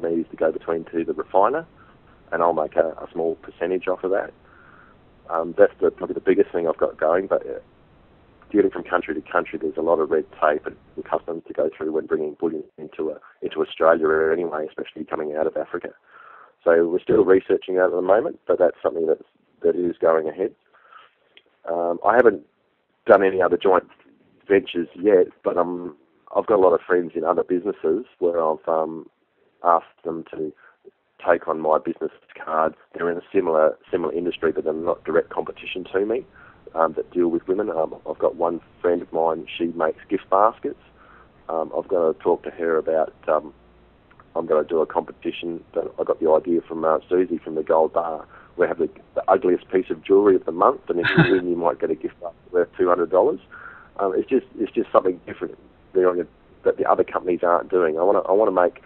me is to go between to the refiner, and I'll make a small percentage off of that. That's probably the biggest thing I've got going, but dealing from country to country, there's a lot of red tape and customs to go through when bringing bullion into Australia anyway, especially coming out of Africa. So we're still researching that at the moment, but that's something that is going ahead. I haven't done any other joint ventures yet, but I've got a lot of friends in other businesses where I've asked them to take on my business card. They're in a similar industry, but they're not direct competition to me, that deal with women. I've got one friend of mine, she makes gift baskets. I've got to talk to her about, I'm going to do a competition that I got the idea from Susie from the Gold Bar. We have the ugliest piece of jewellery of the month, and if you win, you might get a gift basket worth $200. It's just something different that the other companies aren't doing. I want to make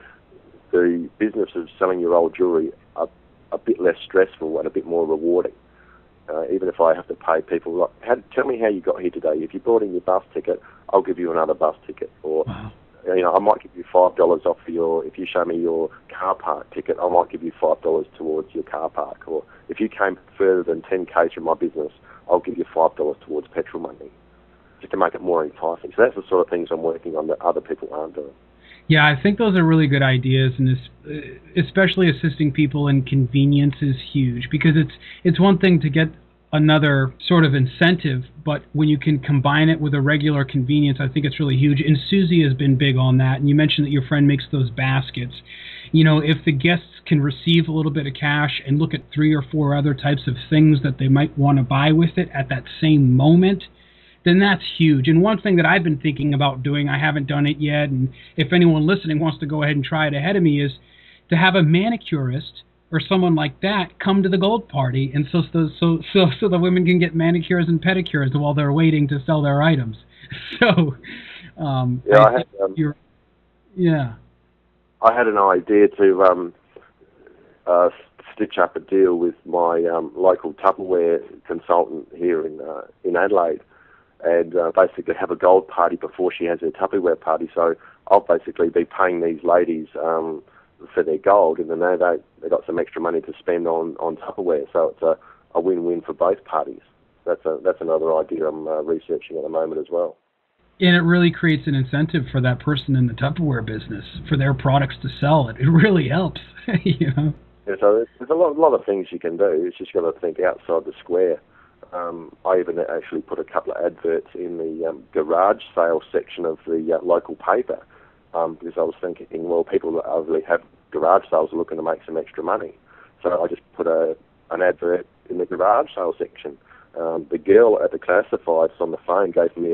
the business of selling your old jewellery a bit less stressful and a bit more rewarding. Even if I have to pay people, tell me how you got here today. If you brought in your bus ticket, I'll give you another bus ticket. Or, I might give you $5 off for if you show me your car park ticket, I might give you $5 towards your car park. Or if you came further than 10 k's from my business, I'll give you $5 towards petrol money, just to make it more enticing. So that's the sort of things I'm working on that other people aren't doing. Yeah, I think those are really good ideas, and especially assisting people in convenience is huge, because it's one thing to get another sort of incentive, but when you can combine it with a regular convenience, I think it's really huge. And Susie has been big on that, and you mentioned that your friend makes those baskets. If the guests can receive a little bit of cash and look at 3 or 4 other types of things that they might want to buy with it at that same moment, then that's huge. And one thing that I've been thinking about doing, I haven't done it yet, and if anyone listening wants to go ahead and try it ahead of me, is to have a manicurist or someone like that come to the gold party, and so the women can get manicures and pedicures while they're waiting to sell their items. So, I had an idea to stitch up a deal with my local Tupperware consultant here in Adelaide, and basically have a gold party before she has her Tupperware party. So I'll basically be paying these ladies for their gold, and then they got some extra money to spend on Tupperware. So it's a win-win for both parties. That's another idea I'm researching at the moment as well. And it really creates an incentive for that person in the Tupperware business for their products to sell. It really helps, Yeah, so there's a lot of things you can do. It's just got to think outside the square. I even actually put a couple of adverts in the garage sale section of the local paper, because I was thinking, well, people that obviously have garage sales are looking to make some extra money. So I just put an advert in the garage sale section. The girl at the classifieds on the phone gave me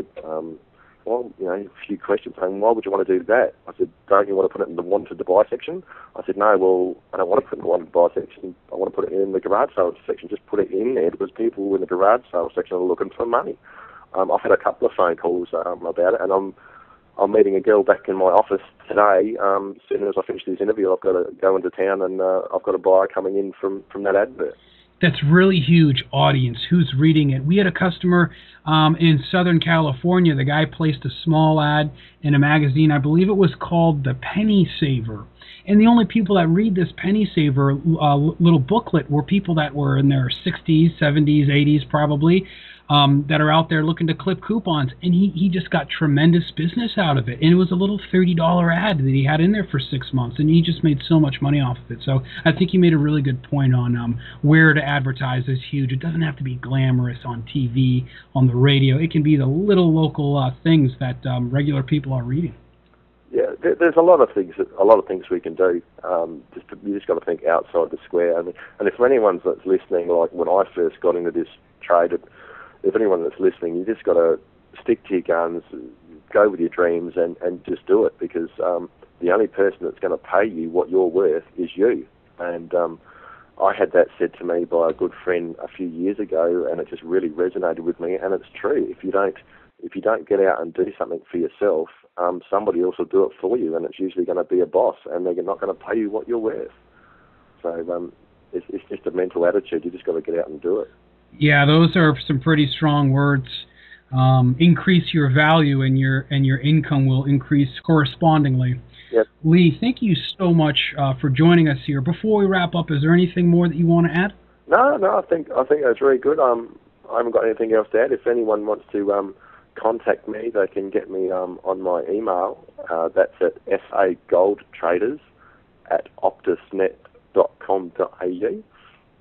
a few questions saying, why would you want to do that? I said, don't you want to put it in the wanted to buy section? I said, no, well, I don't want to put it in the wanted to buy section. I want to put it in the garage sale section. Just put it in there because people in the garage sale section are looking for money. I've had a couple of phone calls about it, and I'm meeting a girl back in my office today. As soon as I finish this interview, I've got to go into town, and I've got a buyer coming in from that advert. That's really huge audience. Who's reading it? We had a customer in Southern California. The guy placed a small ad in a magazine. I believe it was called The Penny Saver. And the only people that read this Penny Saver little booklet were people that were in their 60s, 70s, 80s probably, that are out there looking to clip coupons. And he just got tremendous business out of it. And it was a little $30 ad that he had in there for 6 months. And he just made so much money off of it. So I think he made a really good point on where to advertise is huge. It doesn't have to be glamorous on TV, on the radio. It can be the little local things that regular people are reading. Yeah, there's a lot of things we can do. You just got to think outside the square. And if anyone that's listening, like when I first got into this trade, if anyone that's listening, you just got to stick to your guns, go with your dreams, and just do it, because the only person that's going to pay you what you're worth is you. And I had that said to me by a good friend a few years ago, and it just really resonated with me. And it's true. If you don't get out and do something for yourself, somebody else will do it for you, and it's usually going to be a boss, and they're not going to pay you what you're worth. So it's just a mental attitude. You just got to get out and do it. Yeah, those are some pretty strong words. Increase your value, and your income will increase correspondingly. Yep. Lee, thank you so much for joining us here. Before we wrap up, is there anything more that you want to add? No, I think that's really good. I haven't got anything else to add. If anyone wants to contact me, they can get me on my email. That's at sagoldtraders@optusnet.com.au.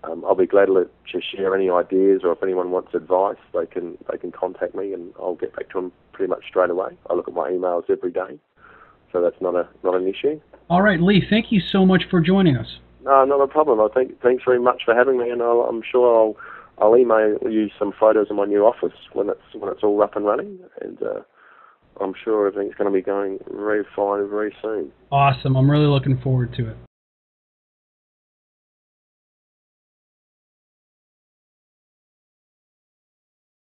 I'll be glad to share any ideas, or if anyone wants advice, they can contact me, and I'll get back to them pretty much straight away. I look at my emails every day, so that's not an issue. All right, Lee, thank you so much for joining us. No, not a problem. Thanks very much for having me, and I'm sure I'll email you some photos of my new office when it's all up and running, and I'm sure everything's going to be going very fine very soon. Awesome. I'm really looking forward to it.